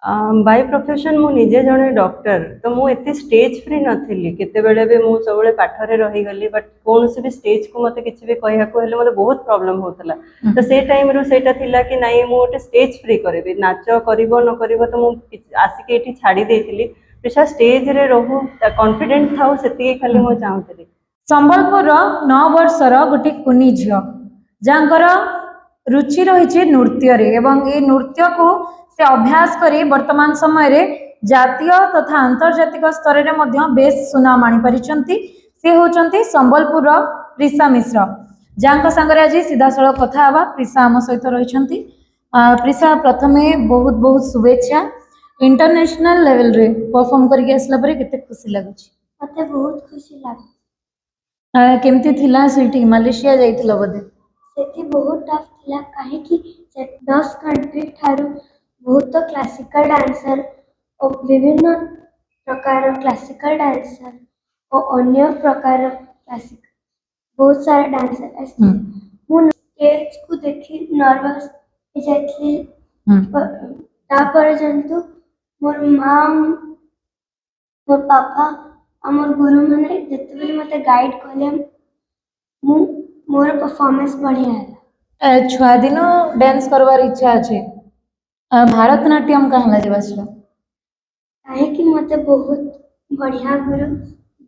By profession मु निजे जने डॉक्टर तो मु एते स्टेज फ्री नथिली केते बेले भी मु सबले पाठरे रही गली बट कौन से भी स्टेज को मते किछि भी कहया को हेले मते बहुत प्रॉब्लम होतला तो से टाइम रो सेटा थिला कि नाही मु ओटे स्टेज फ्री करबी नाच करबो न करबो तो मु आसी के एठी छाडी देथिली पेशा स्टेज रे रहू कॉन्फिडेंट थाउ सेति खाली मु चाहतली। संबलपुर 9 वर्षर गोटे कुनी झियो जांकर रुचि रही नृत्य रे एवं ये नृत्य को से अभ्यास करी वर्तमान समय रे जातीय तथा अंतर्जातिक स्तर रे मध्य बेस सुनाम आनी परिचंती से होचंती संबलपुर प्रिसा मिश्र जांको संगरे आज सीधा सड़क कथा हवा प्रिसा आम सहित रहिचंती। प्रिसा प्रथमे बहुत बहुत शुभेच्छा इंटरनेशनल लेवल रे परफॉर्म करके आसला परे केते खुशी लागुची? मते बहुत खुशी लाग। केमती थिला सेठी मलेशिया जाइथिला बदे? सेठी बहुत टफ थिला काहे कि 10 कंट्री थारू बहुत क्लासिकल डांसर और विभिन्न प्रकार क्लासिकल डांसर और अन्य प्रकार क्लासिक बहुत सारे डांसर ऐसे मु स्टेज को देखी नर्वस हो जाथि ता पर्यंत मोर मां मोर पापा मोर गुरु माने जते मते गाइड कले मु मोर परफॉर्मेंस बढ़िया है। छुआ दिनो डांस करवार इच्छा अछि भारतनाट्यम कहला जेबासला काहे कि मते बहुत बढ़िया गुरु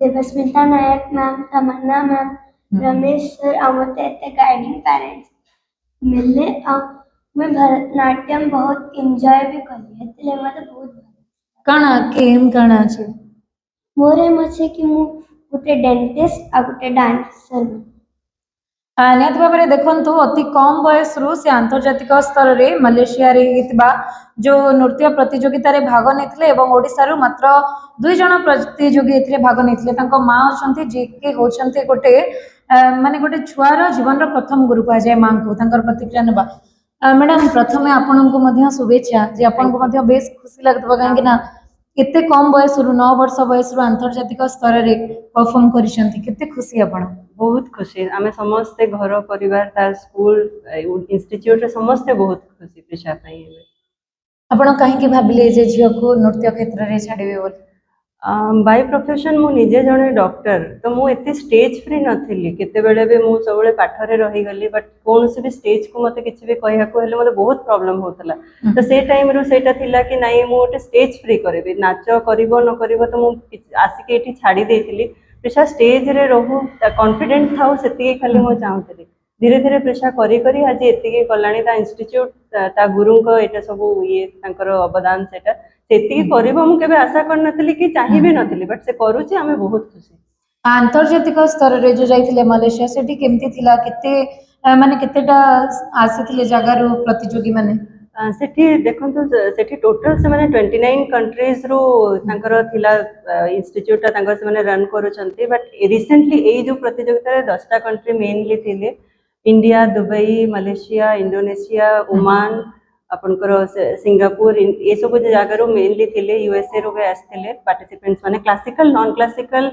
देवस्मिता नायक मैम तमन्ना मैम रमेश सर मते एते गाइडिंग पेरेंट्स मिलले मैं भरतनाट्यम बहुत एंजॉय भी करली एतले मते बहुत काना केम काना छै मोरे मछे कि मु गोटे डेंटिस्ट आ गोटे डांसर निहत भाव में देखु अति कम बयस रु से आंतर्जातिक स्तर में मलेशिया जो नृत्य प्रतियोगिता रे भाग नहीं ओडिशा मात्र 2 जन प्रतियोगी भाग नहीं माँ अच्छा जी के होते गोटे माने गोटे छुआर जीवन प्रथम गुरु कह जाए माँ को प्रतिक्रिया ना मैडम प्रथम आपण को शुभेच्छा जे आपन को बेस खुशी लगता कहीं केते कम बयस रु 9 वर्ष बयस रु आंतर्जातिक स्तर रे परफॉर्म करिसेंती केते खुशी आपण? बहुत खुशी आमे समस्ते घर परिवार तार स्कूल इंस्टीट्यूट रे समस्ते बहुत खुशी पेशा पाई आपण काहे कि भाबिले जे झियो को नृत्य क्षेत्र रे छाडीबे बोल? बाय प्रोफेशन मु निजे जने डॉक्टर तो मु एते स्टेज फ्री नथिली केते बेले भी मु सबले पाठरे रही गली बट कौन से भी स्टेज को मते किछि भी कहया को हेले मते बहुत प्रॉब्लम होतला तो से टाइम रो सेटा थिला कि नाही मु ओटे स्टेज फ्री करबी नाच करबो न करबो तो मु आसी के एठी छाडी देथिली पेशा स्टेज रे रहू कॉन्फिडेंट थाउ सेति खाली मु चाहतली धीरे धीरे पेशा करी करी आज एति कलाणी ता इंस्टीट्यूट ता गुरु को एटा सब ये तांकर अवदान सेटा सेति करबो मु केबे आशा कर नथली कि चाहि भी नथली बट से करूची हमें बहुत खुशी। आंतर्जातिक स्तर रे जो जाइथिले मलेशिया सेठी केमती थिला केते माने केतेटा आसीथिले जगह रो प्रतियोगी माने सेठी देखंतु सेठी टोटल से माने 29 कंट्रीज रो तांकर थिला इंस्टीट्यूट ता तांकर से माने रन करूचंती बट रिसेंटली ए जो प्रतियोगिता रे 10टा कंट्री मेनली थिले India Dubai Malaysia Indonesia Oman आपनकर सिंगापुर ये सब जगह मेनली थिले यूएसए रो आसथिले पार्टिसिपेंट्स माने classical non classical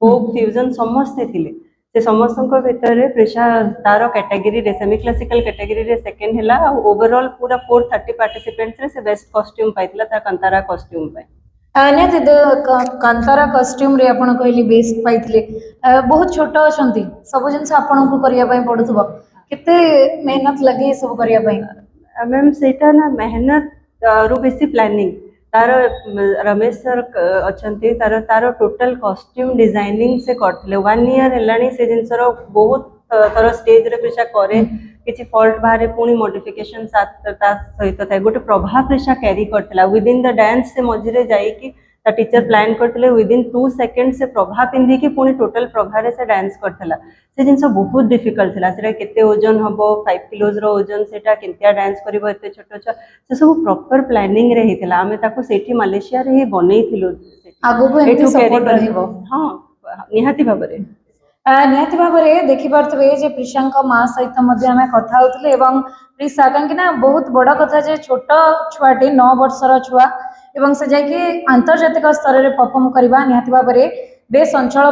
folk fusion समस्ते थिले से समस्तक भितर प्रेशा तार कैटेगरी रे सेमी क्लासिकल कैटेगरी रे सेकंड हैला ओवरऑल पूरा 430 पार्टिसिपेंट्स रे से बेस्ट कॉस्ट्यूम पाइतला ता कंतारा कॉस्ट्यूम पाइ ने कांतारा कॉस्ट्यूम रे आपण कहली बेस्ट पाइतले बहुत छोट अछंती सब जिंस आपण को करिया पई पडुथबो केते मेहनत लगे सब करिया पई? मैम सेटा ना मेहनत रु बेसी प्लानिंग तार रमेश सर अच्छे तार तार टोटल कॉस्ट्यूम डिजाइनिंग से करथिले 1 ईयर हेलानी से जिनसर बहुत थर स्टेज रे पेशा करे किछि फॉल्ट बाहरे पुनी मॉडिफिकेशन साथ सहित था गोटे प्रभाव पेशा कैरी करथिला विद इन द डांस से मझिरे जाई कि ता टीचर प्लान करथिले विद इन 2 सेकंड से प्रभाव पिंदी कि पुनी टोटल प्रभाव रे से डांस करथिला से जिनस बहुत डिफिकल्ट थिला सेटा केते ओजन हबो 5 किलोज रो ओजन सेटा केनतिया डांस करबो एते छोटो छ से सब प्रॉपर प्लानिंग रे हितला हमें ताको सेठी मलेशिया रे ही बनै थिलो आगो को एते सपोर्ट रहइबो। हां निहाती भाबरे निहाती भाव में देखिपे जे प्रिशांक माँ सहित आम कथा होते प्रिशा कहीं बहुत बड़ कथा जे छोट छुआटी 9 वर्षर छुआ एवं से जाकि आंतर्जातिक स्तर में परफॉर्म करवा निहाती भाव में बेस अंचल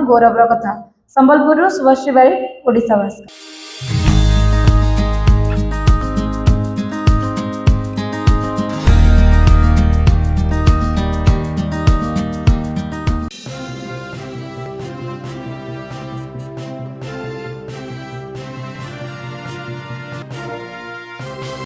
गौरवर कथा। संबलपुर शुभश्री बारी ओडिशा भाषा।